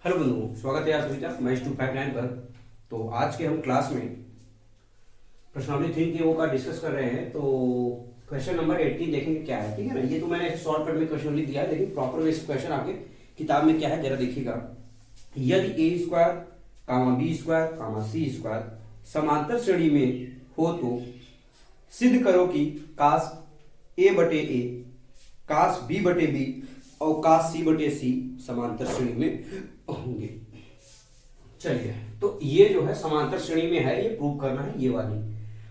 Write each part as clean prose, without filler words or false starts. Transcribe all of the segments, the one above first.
Hello बंधुओं, स्वागत है आप सभी का मैच 259 पर। तो आज के हम क्लास में प्रश्नावली 3 के वो का डिस्कस कर रहे हैं। तो क्वेश्चन नंबर 18 देखेंगे क्या है, ठीक है ना। ये तो मैंने शॉर्टकट में क्वेश्चन दिया है, लेकिन प्रॉपर वे क्वेश्चन आपके किताब में क्या है जरा देखिएगा। यदि ए स्क्वायर कामा बी स्क्वायर कामा सी स्क्वायर समांतर श्रेणी में हो तो सिद्ध करो कि काश ए बटे ए, काश बी बटे बी और काश सी बटे सी समांतर श्रेणी में होंगे। चलिए, तो ये जो है समांतर श्रेणी में है, ये प्रूव करना है ये वाली।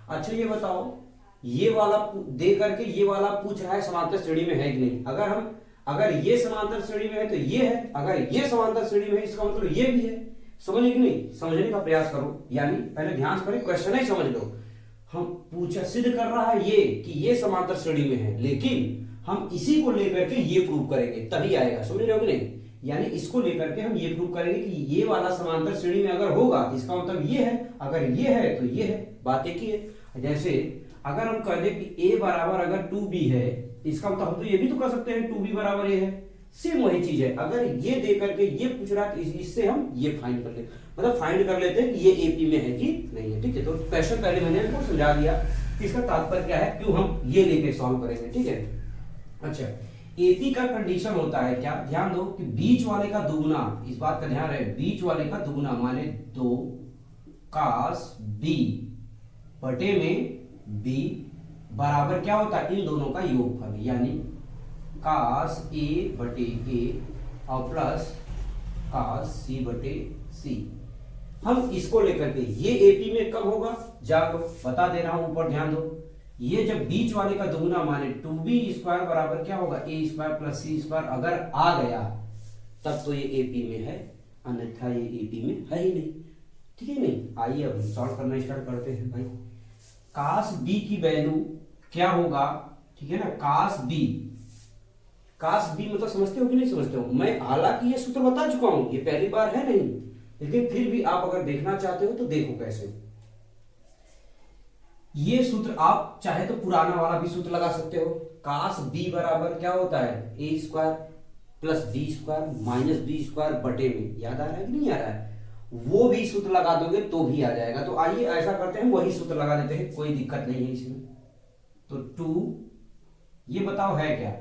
अच्छा ये बताओ, ये वाला दे करके ये वाला पूछ रहा है समांतर श्रेणी में है कि नहीं। अगर ये समांतर श्रेणी में है तो ये है, अगर ये समांतर श्रेणी में है इसका मतलब ये भी है। समझे कि नहीं? समझने का प्रयास करो, यानी पहले ध्यान से पढ़े, क्वेश्चन ही समझ लो। हम पूछा सिद्ध कर रहा है ये कि ये समांतर श्रेणी में है, लेकिन हम इसी को लेकर के ये प्रूव करेंगे तभी आएगा। समझ रहे हो कि नहीं? यानी इसको लेकर के हम ये प्रूव करेंगे कि ये वाला समांतर श्रेणी में अगर होगा इसका मतलब ये है, अगर ये है तो ये है। बात एक ही है। जैसे अगर हम कह दें कि a बराबर अगर 2b है, इसका मतलब हम तो ये भी तो कर सकते हैं 2b बराबर a है। सेम वही चीज है। अगर ये दे करके ये पूछ रहा है तो इससे हम ये फाइंड कर लेते, मतलब फाइंड कर लेते हैं कि ये एपी में है कि नहीं है। ठीक है, तो क्वेश्चन पहले मैंने आपको समझा दिया कि इसका तात्पर्य क्या है, क्यों हम ये लेके सॉल्व करेंगे। ठीक है, अच्छा एपी का कंडीशन होता है क्या, ध्यान दो कि बीच वाले का दुगुना, इस बात का ध्यान रहे, बीच वाले का दुगुना माने 2 कास बी बटे में बी बराबर क्या होता है, इन दोनों का योगफल, यानी कास ए बटे ए और प्लस कास सी बटे सी। हम इसको लेकर के ये एपी में कब होगा, जान लो, बता दे रहा हूं, ऊपर ध्यान दो। ये जब बीच वाले का दुगुना माने 2b स्क्वायर बराबर क्या होगा, a square plus C square अगर आ गया तब तो ये एपी में है, अन्यथा ये एपी में है ही नहीं। ठीक है नहीं? आइए अब सॉल्व करना स्टार्ट करते हैं भाई। कास b की वैल्यू क्या होगा, ठीक है ना। कास b मतलब समझते हो कि नहीं समझते हो? मैं हालांकि ये सूत्र बता चुका हूं, ये पहली बार है नहीं, लेकिन फिर भी आप अगर देखना चाहते हो तो देखो कैसे। ये सूत्र आप चाहे तो पुराना वाला भी सूत्र लगा सकते हो। कास b बराबर क्या होता है, a square plus B square minus B square बटे में, याद आ रहा है कि नहीं आ रहा है? वो भी सूत्र लगा दोगे तो भी आ जाएगा। तो आइए ऐसा करते हैं, वही सूत्र लगा देते हैं, कोई दिक्कत नहीं है इसमें। तो 2 ये बताओ है क्या,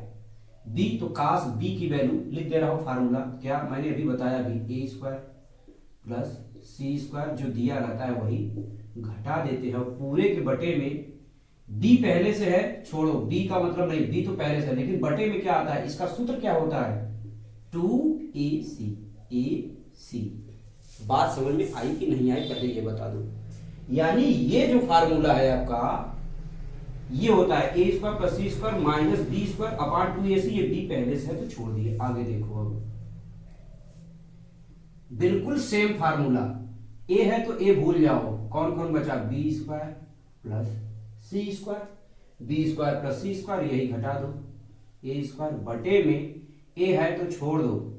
b, तो कास b की वैल्यू लिख दे रहा हूं, फार्मूला क्या मैंने अभी बताया भी, a square plus C square जो दिया रहता है वही घटा देते हैं पूरे के बटे में। b पहले से है, छोड़ो b का मतलब नहीं, b तो पहले से है, लेकिन बटे में क्या आता है, इसका सूत्र क्या होता है, 2ac। बात समझ में आई कि नहीं आई पहले ये बता दो। यानी ये जो फार्मूला है आपका, ये होता है a square plus C square minus B square upon 2ac। ये b पहले से है तो छोड़ दिए, आगे देखो। अब बिल्कुल सेम फार्मूला, a है तो a भूल जाओ, कौन कौन बचा, B square plus C square, B square plus C square यही घटा दो, ए स्क्वायर बटे में a है तो छोड़ दो,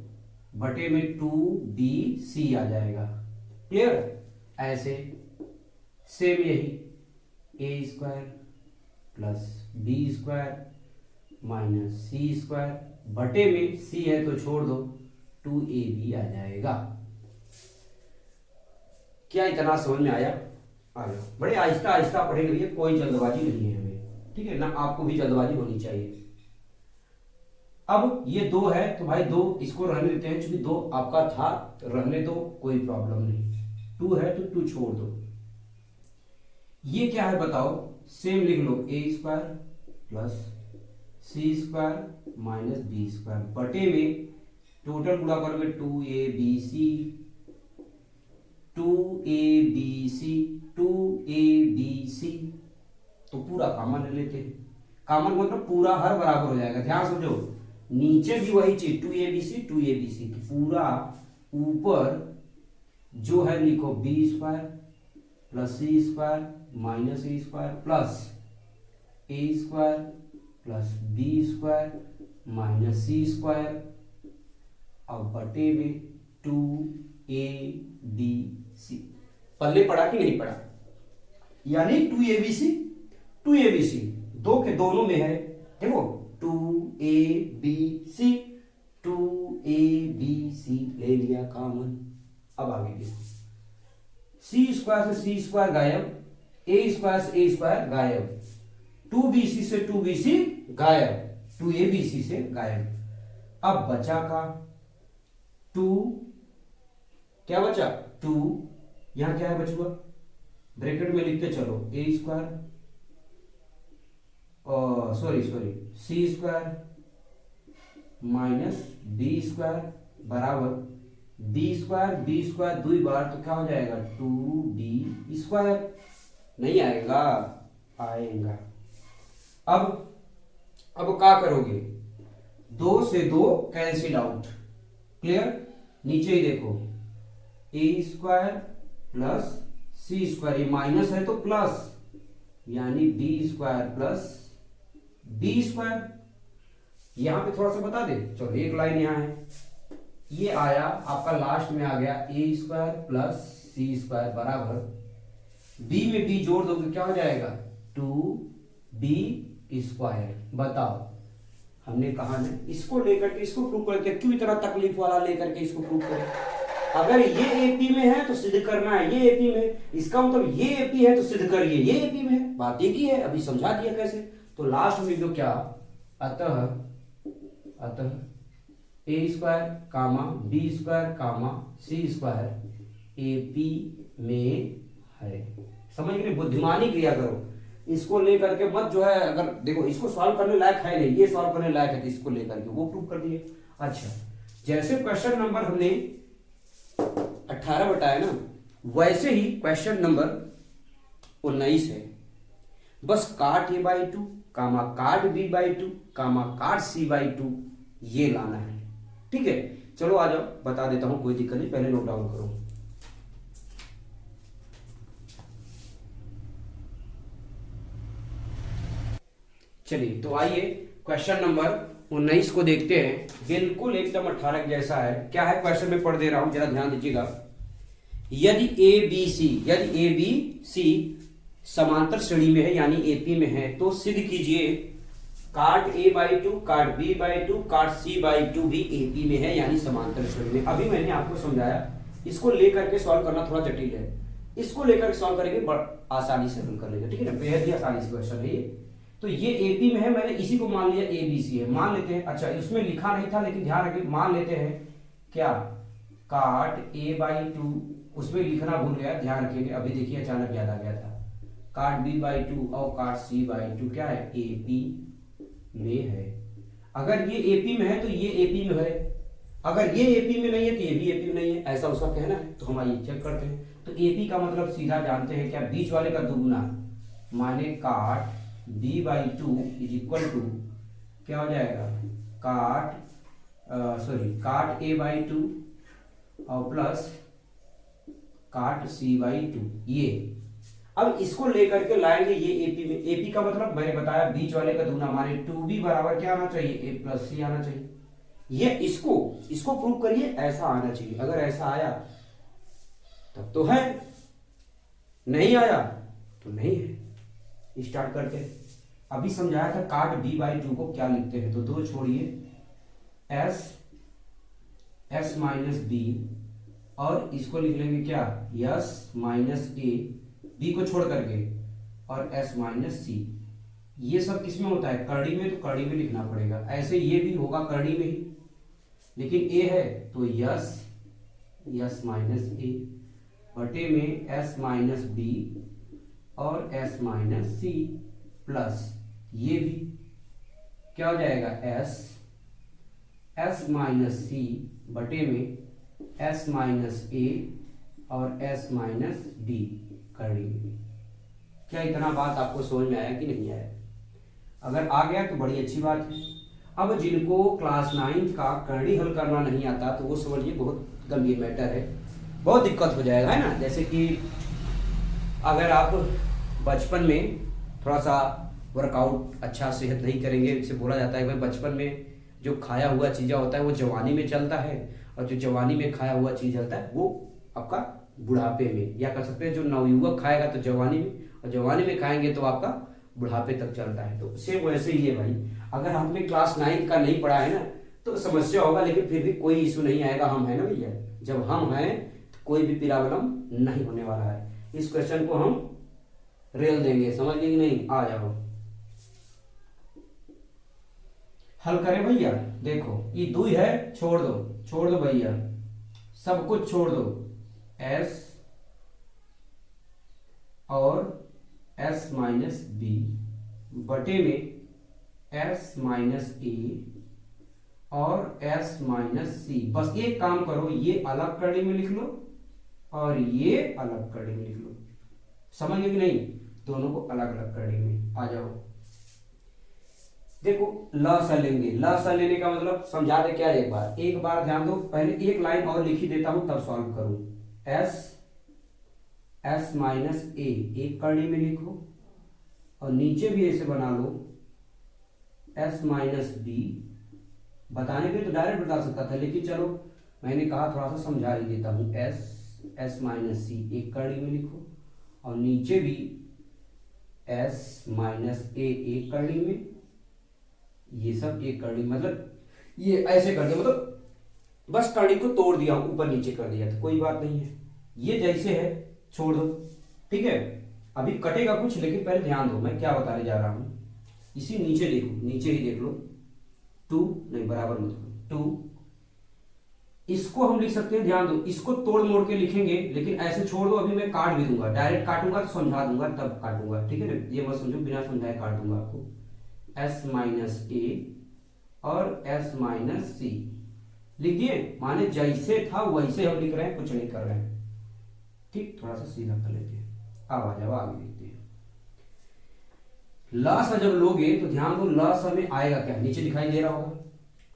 बटे में 2bc आ जाएगा। क्लियर? ऐसे सेम यही a square plus B square minus C square बटे में c है तो छोड़ दो, 2ab आ जाएगा। क्या इतना समझ में आया? आ जाओ, बड़े आहिस्ता आहिस्ता पढ़ेंगे भैया, कोई जल्दबाजी नहीं है हमें, ठीक है ना। आपको भी जल्दबाजी होनी चाहिए। अब ये 2 है तो भाई 2 इसको रहने देते हैं, क्योंकि 2 आपका था, रहने दो, कोई प्रॉब्लम नहीं। 2 है तो 2 छोड़ दो। ये क्या है बताओ, सेम लिख लो, a square plus C square minus B square बटे में टोटल गुणा करोगे 2abc तो पूरा कॉमन ले लेते हैं। कॉमन मतलब पूरा हर बराबर हो जाएगा। ध्यान समझो, नीचे भी वही चीज 2abc तो पूरा ऊपर जो है लिखो b square plus C square minus A square plus a square plus B square minus C square और बटे में 2abc। पल्ले पड़ा कि नहीं पड़ा? यानी 2abc 2 के दोनों में है, देखो 2abc 2abc ले लिया कॉमन। अब आगे देखो, सी स्क्वायर से सी स्क्वायर गायब, ए स्क्वायर से ए स्क्वायर गायब, 2bc से 2bc गायब, 2abc से गायब। अब बचा का 2, क्या बचा 2, यहां क्या है बचुआ, ब्रैकेट में लिखते चलो A square sorry C square minus B square बराबर बी स्क्वायर 2 बार तो क्या हो जाएगा 2b स्क्वायर। नहीं आएगा, आएगा। अब क्या करोगे, 2 से 2 कैंसिल आउट, क्लियर। नीचे ही देखो A square plus C square, ये माइनस है तो प्लस, यानी B square plus B square. यहां पे थोड़ा सा बता दे, चलो एक लाइन यहां है, ये आया आपका लास्ट में आ गया ए स्क्वायर प्लस सी स्क्वायर बराबर बी में बी जोड़ दोगे क्या हो जाएगा 2b स्क्वायर। बताओ, हमने कहा ना इसको लेकर के इसको प्रूव करके, क्यों इतना तकलीफ वाला लेकर के इसको प्रूव करें। अगर ये एपी में है तो सिद्ध करना है ये एपी में, इसका मतलब ये एपी है तो सिद्ध करिए ये एपी में है। बात एक ही है, अभी समझा दिया कैसे। तो लास्ट में जो क्या, अतः ए स्क्वायर कामा बी स्क्वायर कामा सी स्क्वायर एपी में है। समझ गए, बुद्धिमानी क्रिया करो, इसको लेकर के मत जो है, अगर देखो इसको सॉल्व करने लायक है नहीं, ये सॉल्व करने लायक है, तो इसको लेकर के वो प्रूव कर दिए। अच्छा, जैसे क्वेश्चन नंबर हमने 18 बताया ना, वैसे ही क्वेश्चन नंबर 19 है। बस काट a/2 कामा काट b/2 कामा काट c/2 ये लाना है। ठीक है, चलो आ जाओ, बता देता हूं, कोई दिक्कत नहीं, पहले नोट डाउन करो। चलिए तो आइए क्वेश्चन नंबर 19 को देखते हैं। बिल्कुल एकदम 18 जैसा है। क्या है क्वेश्चन में पढ़ दे रहा हूं, जरा ध्यान दीजिएगा। यदि ए बी सी समांतर श्रेणी में है यानी एपी में है, तो सिद्ध कीजिए काट a/2 काट b/2 काट c/2 भी एपी में है यानी समांतर श्रेणी में। अभी मैंने आपको समझाया, इसको लेकर के सॉल्व करना थोड़ा जटिल है, इसको लेकर सॉल्व करेंगे आसानी से हल कर लेंगे। ठीक है ना, बेहद ही आसानी से क्वेश्चन है ये। तो ये एपी में है, मैंने इसी को मान लिया एबीसी है, मान लेते हैं। अच्छा, इसमें लिखा नहीं था लेकिन ध्यान रखिए, मान लेते हैं क्या काट a/2, उसमें लिखना भूल गया, ध्यान रखिएगा। अभी देखिए अचानक याद आ गया था, काट b/2 और काट c/2 क्या है एपी में है। अगर ये एपी में है तो ये एपी में है, अगर ये एपी में नहीं है तो ये भी एपी में नहीं है, ऐसा उसका कहना है। तो हम आइए चेक करते हैं। तो एपी का मतलब सीधा जानते हैं क्या, बीच वाले का दुगुना, माने काट b/2 इज इक्वल टू क्या हो जाएगा काट a/2 और प्लस काट c/2 ये। अब इसको लेकर के लाएंगे ये एपी में। एपी का मतलब मैंने बताया बीच वाले का दुगना, माने 2b बराबर क्या आना चाहिए a प्लस c आना चाहिए। ये इसको प्रूव करिए, ऐसा आना चाहिए। अगर ऐसा आया तब तो है, नहीं आया तो नहीं है। स्टार्ट करते हैं। अभी समझाया था काट b/2 को क्या लिखते हैं, तो 2 छोड़िए s माइनस बी और इसको लिख लेंगे क्या s माइनस a, b को छोड़ करके, और s माइनस सी। ये सब किस में होता है, करड़ी में, तो करड़ी में लिखना पड़ेगा। ऐसे ये भी होगा करड़ी में ही, लेकिन a है तो s माइनस a बटे में s माइनस बी और s माइनस सी प्लस ये भी क्या हो जाएगा s माइनस सी बटे में s माइनस a और s माइनस डी करड़ी में। क्या इतना बात आपको समझ में आया कि नहीं आया? अगर आ गया तो बड़ी अच्छी बात है। अब जिनको क्लास 9 का करड़ी हल करना नहीं आता तो वो समझिए बहुत गंभीर मैटर है, बहुत दिक्कत हो जाएगा, है ना। जैसे कि अगर आप बचपन में थोड़ा सा वर्कआउट अच्छा सेहत नहीं करेंगे, इसे बोला जाता है भाई बचपन में जो खाया हुआ चीज़ा होता है वो जवानी में चलता है, और जो जवानी में खाया हुआ चीज़ चलता है वो आपका बुढ़ापे में, या कह सकते हैं जो नवयुवक खाएगा तो जवानी में, और जवानी में खाएंगे तो आपका बुढ़ापे तक चलता है। तो सेम वैसे ही है भाई, अगर हमने क्लास 9 का नहीं पढ़ा है ना तो समस्या होगा, लेकिन फिर भी कोई इशू नहीं आएगा, हम है ना भैया। जब हम हैं तो कोई भी प्रॉब्लम नहीं होने वाला है। इस क्वेश्चन को हम रेल देंगे, समझ गए कि नहीं? आ जाओ हल करें भैया। देखो ये 2 है, छोड़ दो भैया, सब कुछ छोड़ दो। s और s माइनस बी बटे में s माइनस ए और s माइनस सी। बस एक काम करो, ये अलग कड़ी में लिख लो और ये अलग कड़ी में लिख लो, समझ गए कि नहीं? दोनों को अलग अलग कड़ी में। आ जाओ देखो लसा लेंगे। लसा लेने का मतलब समझा दे क्या, एक बार ध्यान दो। पहले एक लाइन और लिख ही देता हूं तब सॉल्व करूं। s माइनस ए एक कड़ी में लिखो और नीचे भी ऐसे बना लो s माइनस बी। बताने के तो डायरेक्ट बता सकता था, लेकिन चलो मैंने कहा थोड़ा सा समझा ही देता हूं। s माइनस सी एक कड़ी में लिखो और नीचे भी s माइनस ए एक कड़ी में, ये सब एक कड़ी, मतलब ये ऐसे कर दिया, मतलब बस कड़ी को तोड़ दिया, ऊपर नीचे कर दिया, तो कोई बात नहीं है। ये जैसे है छोड़ दो, ठीक है। अभी कटेगा कुछ, लेकिन पहले ध्यान दो मैं क्या बताने जा रहा हूं। इसी नीचे देखो, नीचे ही देख लो 2 नहीं बराबर मतलब 2, इसको हम लिख सकते हैं। ध्यान दो, इसको तोड़ मोड़ के लिखेंगे, लेकिन ऐसे छोड़ दो। अभी मैं काट भी दूंगा, डायरेक्ट काटूंगा तो समझा दूंगा तब काटूंगा, ठीक है ना? ये मत समझो बिना समझाए काट दूंगा आपको। s माइनस ए और s माइनस सी लिख दिए, माने जैसे था वैसे हम लिख रहे हैं, कुछ नहीं कर रहे हैं, ठीक। थोड़ा सा सीधा कर लेते हैं। अब आ जाओ आगे लिखते हैं। लासा जब लोगे तो ध्यान दो, लासा में आएगा क्या, नीचे दिखाई दे रहा होगा।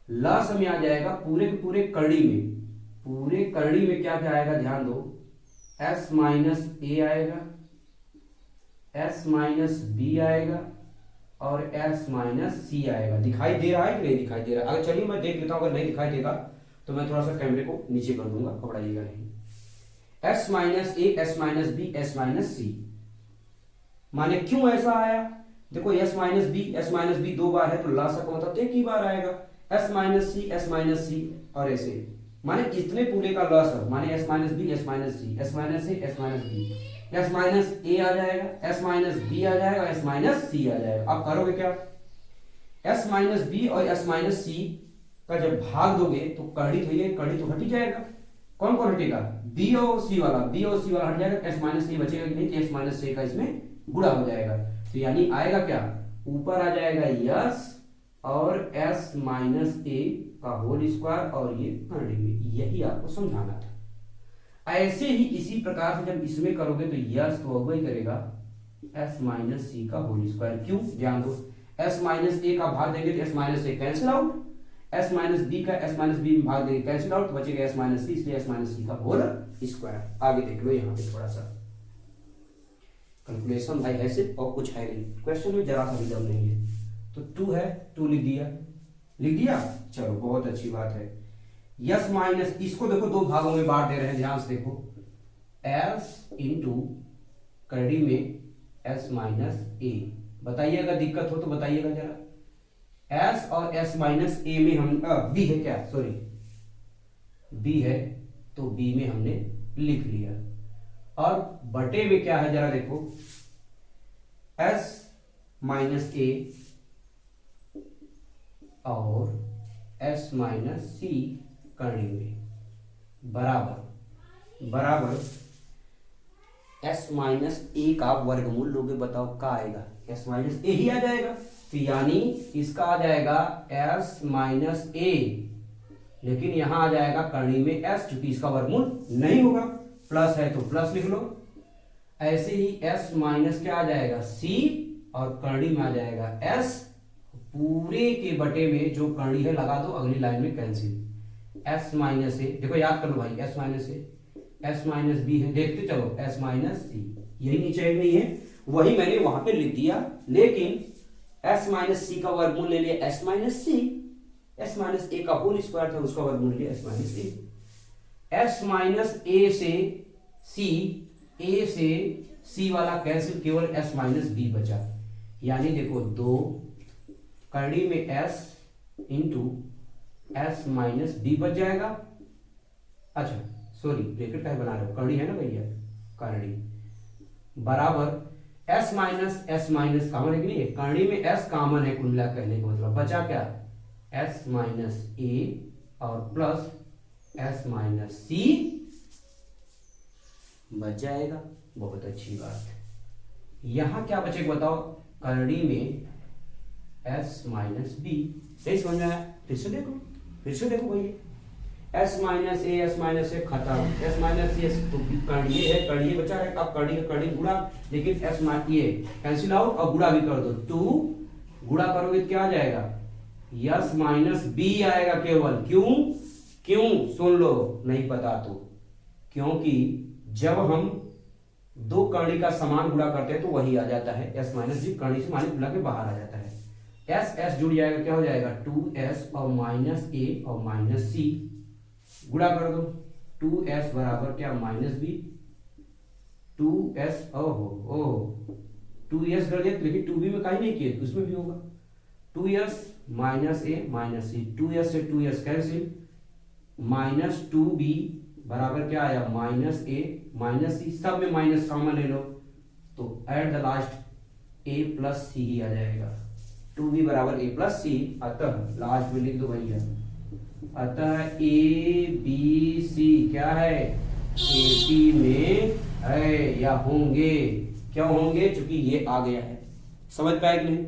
लासा में आ जाएगा पूरे के पूरे कड़ी में, पूरे कड़ी में क्या क्या आएगा ध्यान दो। s माइनस ए आएगा, s माइनस बी आएगा और s माइनस सी आएगा। दिखाई दे रहा है कि नहीं दिखाई दे रहा है? अगर चलिए मैं देख लेता हूं, अगर नहीं दिखाई देगा तो मैं थोड़ा सा कैमरे को नीचे कर दूंगा, घबराइएगा नहीं। s minus A, s minus B, s minus C, माने क्यों ऐसा आया? देखो s minus B, s minus B 2 बार है तो लासा का मतलब एक ही बार आएगा। s minus C, s minus C और ऐसे, माने इतने पूरे का लासा, माने s minus B, s minus C, s minus A, s minus B, s minus A आ जाएगा, s माइनस बी आ जाएगा, s माइनस सी आ जाएगा। अब करोगे क्या, s माइनस बी और s माइनस सी का जब भाग दोगे तो कड़ी तो ये कड़ी तो हट ही जाएगा। कौन कौन हटेगा? b और c वाला, b और c वाला हट जाएगा, s माइनस सी बचेगा कि नहीं? तो s माइनस सी का इसमें गुणा हो जाएगा, तो यानी आएगा क्या, ऊपर आ जाएगा s और s माइनस ए का होल स्क्वायर और ये कड़ी में। यही आपको समझाना था। ऐसे ही इसी प्रकार से जब इसमें करोगे तो यस तो वही करेगा s माइनस सी का होल स्क्वायर। क्यों? ध्यान दो, s माइनस ए का भाग देंगे तो s minus A cancel out, s minus B का s माइनस बी में भाग देंगे कैंसिल आउट, तो बचेगा s माइनस सी, इसलिए s माइनस सी का होल स्क्वायर। आगे देख लो, यहाँ पे थोड़ा सा कैलकुलेशन भाई है सिर्फ, और कुछ है नहीं, क्वेश्चन में जरा सा भी दम नहीं है। तो 2 है, 2 लिख दिया, चलो बहुत अच्छी बात है। यस माइनस, इसको देखो 2 भागों में बांट दे रहे हैं, ध्यान से देखो, s इंटू कड़ी में s माइनस ए। बताइए अगर दिक्कत हो तो बताइएगा जरा। s और s माइनस ए में हम b है क्या, सॉरी b है, तो b में हमने लिख लिया। और बटे में क्या है जरा देखो, s माइनस ए और s माइनस सी करने में बराबर s माइनस ए का वर्गमूल लोगे, बताओ क्या आएगा, s माइनस ए ही आ जाएगा। तो यानी इसका आ जाएगा s माइनस ए, लेकिन यहां आ जाएगा करनी में s, चूंकि इसका वर्गमूल नहीं होगा। प्लस है तो प्लस लिख लो। ऐसे ही s माइनस क्या आ जाएगा c और करनी में आ जाएगा s, पूरे के बटे में जो करनी है लगा दो अगली लाइन में कैंसिल। s माइनस ए, देखो याद कर लो भाई, s minus A, s minus B है, देखते चलो s माइनस सी, यही नीचे नहीं है, वही मैंने वहां पे लिख दिया, लेकिन s माइनस सी का वर्गमूल ले लिया s minus C, s minus A का होल स्क्वायर था उसका वर्गमूल लिया s minus A. s minus A से c, a से c वाला कैंसिल, केवल s माइनस बी बचा। यानी देखो 2 कड़ी में s into S minus B बच जाएगा। अच्छा सॉरी, ब्रैकेट का बना रहे हो, करड़ी है ना भैया, करड़ी बराबर एस माइनस कॉमन है कि नहीं है, करड़ी में एस कॉमन है, कुल मिला कहने का मतलब बचा क्या, एस माइनस ए और प्लस एस माइनस सी बच जाएगा। बहुत अच्छी बात। यहां क्या बचेगा बताओ, करड़ी में एस माइनस बी। नहीं समझ में आया, फिर से देखो भैया, एस माइनस ए खत्म, एस माइनस ए तो कड़िए है, कड़िए बचा है, अब कड़ी का कड़ी गुणा, लेकिन एस ये कैंसिल आउट और गुणा भी कर दो, टू गुणा करोगे तो क्या आ जाएगा, एस माइनस बी आएगा केवल। क्यों सुन लो, नहीं पता तो, क्योंकि जब हम दो कड़ी का समान गुणा करते हैं तो वही आ जाता है, एस माइनस बी कड़ी से माइनस गुणा के बाहर आ जाता है, एस जुड़ जाएगा, क्या हो जाएगा 2s और माइनस ए और माइनस सी, गुणा कर दो, 2s बराबर क्या माइनस बी, 2s ओहो 2s कर दिया, लेकिन 2b में कहीं नहीं किए, उसमें भी होगा 2s माइनस ए माइनस सी, 2s से 2s कैंसिल, माइनस 2b बराबर क्या आया माइनस ए माइनस सी, सब में माइनस कॉमन ले लो तो at the last A plus C ही आ जाएगा, 2b बराबर ए प्लस सी, अतः लास्ट में लिख दो भैया, अतः ए बी सी क्या है, एपी में है या होंगे, क्यों होंगे, चूंकि ये आ गया है। समझ पाए कि नहीं।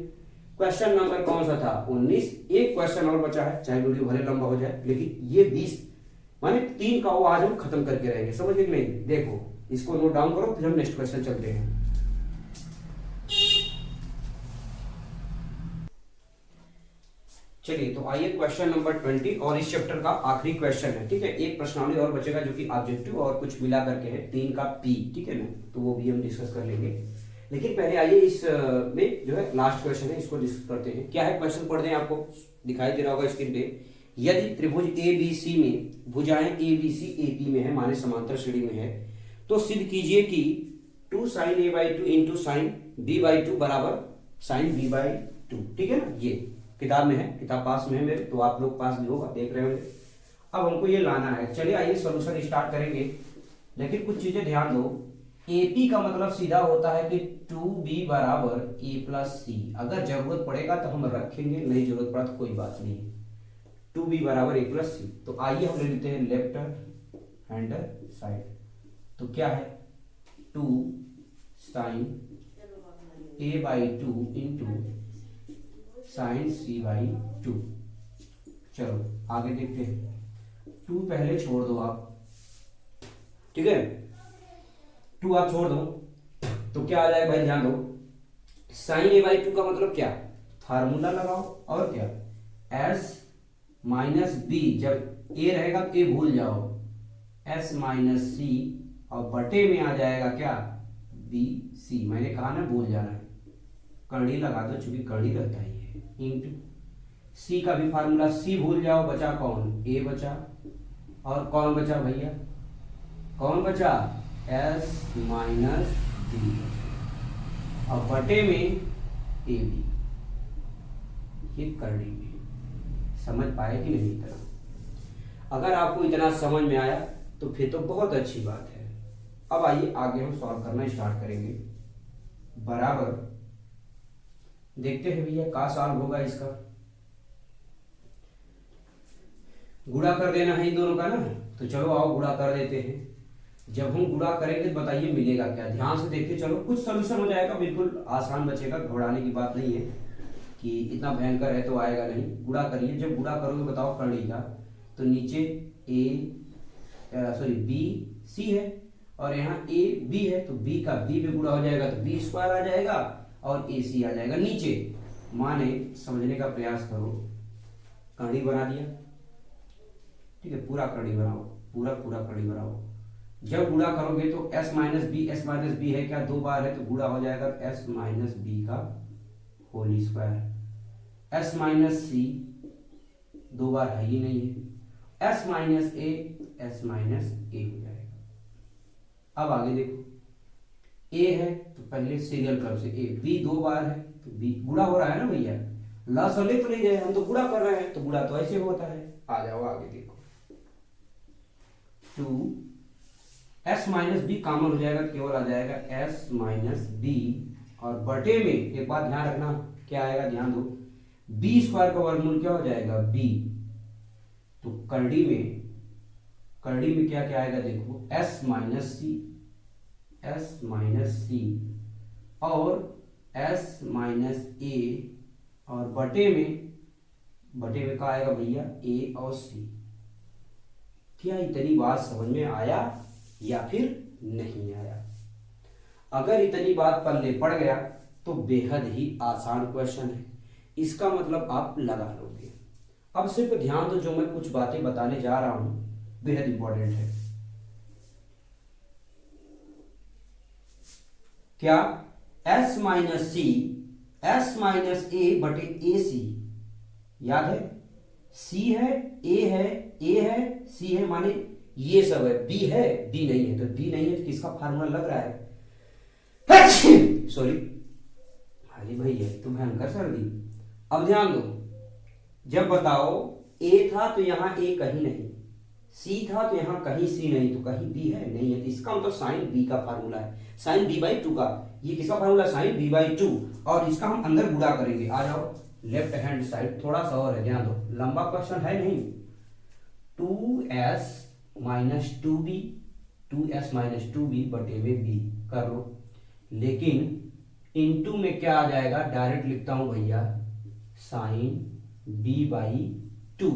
क्वेश्चन नंबर कौन सा था 19, एक क्वेश्चन और बचा है, चाहे वीडियो भले लंबा हो जाए, लेकिन ये 20 माने 3 का वो आज हम खत्म करके रहेंगे। समझ गए कि नहीं। देखो इसको नोट डाउन करो, फिर हम नेक्स्ट क्वेश्चन चलते हैं। चलिए तो आइए क्वेश्चन नंबर 20 और इस चैप्टर का आखिरी क्वेश्चन है, ठीक है। एक प्रश्नावली और बचेगा जो कि ऑब्जेक्टिव और कुछ मिला करके है 3 का पी, ठीक है ना, तो वो भी हम डिस्कस कर लेंगे। लेकिन पहले आइए इस में जो है लास्ट क्वेश्चन है, इसको डिस्कस करते हैं। क्या है क्वेश्चन, पढ़ दें, आपको दिखाई दे रहा होगा स्क्रीन पे। यदि त्रिभुज ए बी सी में भुजाएं A B C A P में है, माने समांतर श्रेणी में है, तो सिद्ध कीजिए कि 2 sin a by 2 into sine B by 2 बराबर साइन बी बाई 2, ठीक है ना। ये किताब में है, किताब पास में है मेरे, तो आप लोग पास भी होगा, देख रहे होंगे। अब हमको ये लाना है। चलिए आइए सॉल्यूशन स्टार्ट करेंगे, लेकिन कुछ चीजें ध्यान दो। AP का मतलब सीधा होता है कि 2B बराबर A प्लस सी, अगर जरूरत पड़ेगा तो हम रखेंगे, नहीं जरूरत पड़ा तो कोई बात नहीं। 2B बराबर A प्लस सी, तो आइए हम ले लेते हैं लेफ्ट हैंड साइड, तो क्या है 2 sine A by 2 into sine C by 2। चलो आगे देखते हैं, 2 पहले छोड़ दो आप, ठीक है, 2 आप छोड़ दो तो क्या आ जाएगा भाई, ध्यान दो, साइन A बाई 2 का मतलब क्या, फार्मूला लगाओ, और क्या S माइनस बी, जब A रहेगा तो A भूल जाओ, S माइनस सी, और बटे में आ जाएगा क्या बी सी, मैंने कहा ना भूल जाना है, कड़ी लगा दो, चूंकि कड़ी रहता ही है, इंटू सी का भी फार्मूला, सी भूल जाओ, बचा कौन A बचा, और कौन बचा भैया, कौन बचा S माइनस डी, और बटे में ए बी, ये करनी में। समझ पाए कि नहीं इतना। अगर आपको इतना समझ में आया तो फिर तो बहुत अच्छी बात है। अब आइए आगे हम सॉल्व करना स्टार्ट करेंगे। बराबर देखते हैं भैया क्या सॉल्व होगा इसका। गुणा कर देना है इन दोनों का ना, तो चलो आओ गुणा कर देते हैं। जब हम गुणा करेंगे तो बताइए मिलेगा क्या, ध्यान से देखते चलो, कुछ सोल्यूशन हो जाएगा, बिल्कुल आसान बचेगा, घबराने की बात नहीं है कि इतना भयंकर है तो आएगा नहीं। गुणा करिए, जब गुणा करोगे बताओ करनी का, तो नीचे बी सी है और यहाँ ए बी है, तो बी का बी पे गुणा हो जाएगा तो बी स्क्वायर आ जाएगा और ए सी आ जाएगा नीचे। माने समझने का प्रयास करो, कड़ी बना दिया, ठीक है, पूरा कड़ी बनाओ, पूरा कड़ी बनाओ। जब गुणा करोगे तो s माइनस बी है क्या, 2 बार है तो गुणा हो जाएगा s माइनस बी का होल स्क्वायर, s माइनस सी 2 बार है ही नहीं है, s माइनस ए हो जाएगा। अब आगे देखो, a है तो पहले सीरियल क्रम से a, b 2 बार है तो b गुणा हो रहा है ना भैया, लस ले तो नहीं रहे, हम तो गुणा कर रहे हैं, तो गुणा तो ऐसे होता है। आ जाओ आगे देखो, 2s माइनस बी कॉमन हो जाएगा, केवल आ जाएगा s माइनस बी, और बटे में एक बात ध्यान रखना क्या आएगा, ध्यान दो, बी स्क्वायर का वर्गमूल क्या हो जाएगा b, तो करड़ी में क्या क्या आएगा देखो, s माइनस सी और s माइनस a, और बटे में क्या आएगा भैया, a और c। क्या इतनी बात समझ में आया या फिर नहीं आया? अगर इतनी बात पल्ले पड़ गया तो बेहद ही आसान क्वेश्चन है, इसका मतलब आप लगा लोगे। अब सिर्फ ध्यान दो, जो मैं कुछ बातें बताने जा रहा हूं बेहद इंपॉर्टेंट है। क्या s minus C, s minus ए बटे ए सी, याद है, c है, a है, a है, c है, माने ये सब है, b है, b नहीं है, तो b नहीं है तो किसका फार्मूला लग रहा है, सॉरी, अरे भैया तो भयंकर सर्दी। अब ध्यान दो, जब बताओ a था तो यहां a कहीं नहीं, c था तो यहां कहीं c नहीं, तो कहीं b है नहीं है, तो इसका मतलब साइन b का फार्मूला है, साइन b/2 का। ये किसका फार्मूला, साइन b/2, और इसका हम अंदर गुणा करेंगे। आ जाओ लेफ्ट हैंड साइड, थोड़ा सा और है, ध्यान दो, लंबा क्वेश्चन है नहीं। 2s minus 2b, 2s minus 2b बटे में b कर लो, लेकिन इनटू में क्या आ जाएगा, डायरेक्ट लिखता हूं भैया, साइन b/2।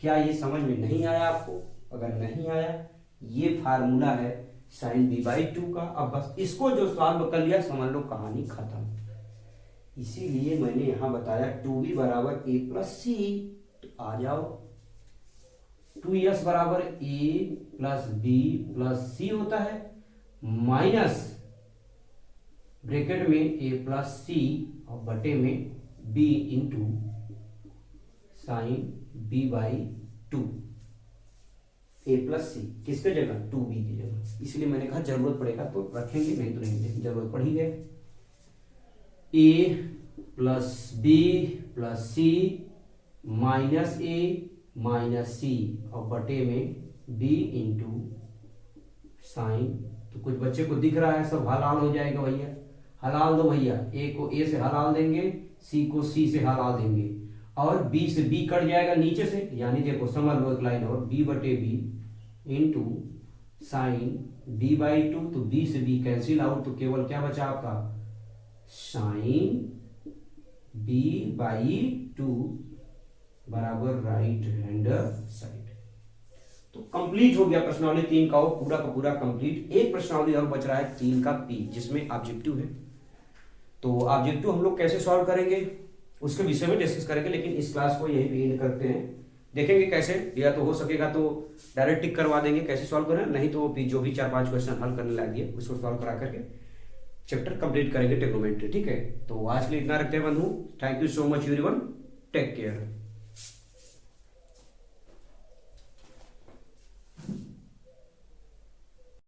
क्या ये समझ में नहीं आया आपको? अगर नहीं आया, ये फार्मूला है साइन b/2 का। अब बस इसको जो सॉल्व कर लिया समझ लो कहानी खत्म। इसीलिए मैंने यहां बताया 2b बराबर a प्लस सी। तो आ जाओ, 2s बराबर a plus b plus C होता है, माइनस ब्रैकेट में a प्लस सी और बटे में b into sine b/2, a plus C किसके जगह, 2b की जगह। इसलिए मैंने कहा जरूरत पड़ेगा तो रखेंगे, नहीं तो नहीं, लेकिन जरूरत पड़ ही गए। a plus b plus C minus a minus C और बटे में b इंटू साइन, तो कुछ बच्चे को दिख रहा है सब हलाल हो जाएगा भैया, हलाल दो भैया, a को a से हलाल देंगे, c को c से हलाल देंगे, और b से b कट जाएगा नीचे से, यानी देखो समझ लो एक लाइन और, b बटे b इंटू साइन b/2, तो b से b कैंसिल आउट, तो केवल क्या बचा आपका, साइन b/2 बराबर राइट हैंड साइड। तो कंप्लीट हो गया प्रश्नावली 3 का, वो पूरा का पूरा कंप्लीट। एक प्रश्नावली और बच रहा है 3 का पी, जिसमें ऑब्जेक्टिव है। तो ऑब्जेक्टिव हम लोग कैसे सॉल्व करेंगे उसके विषय में डिस्कस करेंगे, लेकिन इस क्लास को यही एंड करते हैं। देखेंगे कैसे, या तो हो सकेगा तो डायरेक्ट टिक करवा देंगे कैसे सॉल्व करें, नहीं तो जो भी 4-5 क्वेश्चन हल करने लग दिए उसको सॉल्व करा करके चैप्टर कंप्लीट करेंगे ट्रिग्नोमेट्री। ठीक है, तो आज के लिए इतना रखते हैं बंधु। Thank you so much everyone, take care.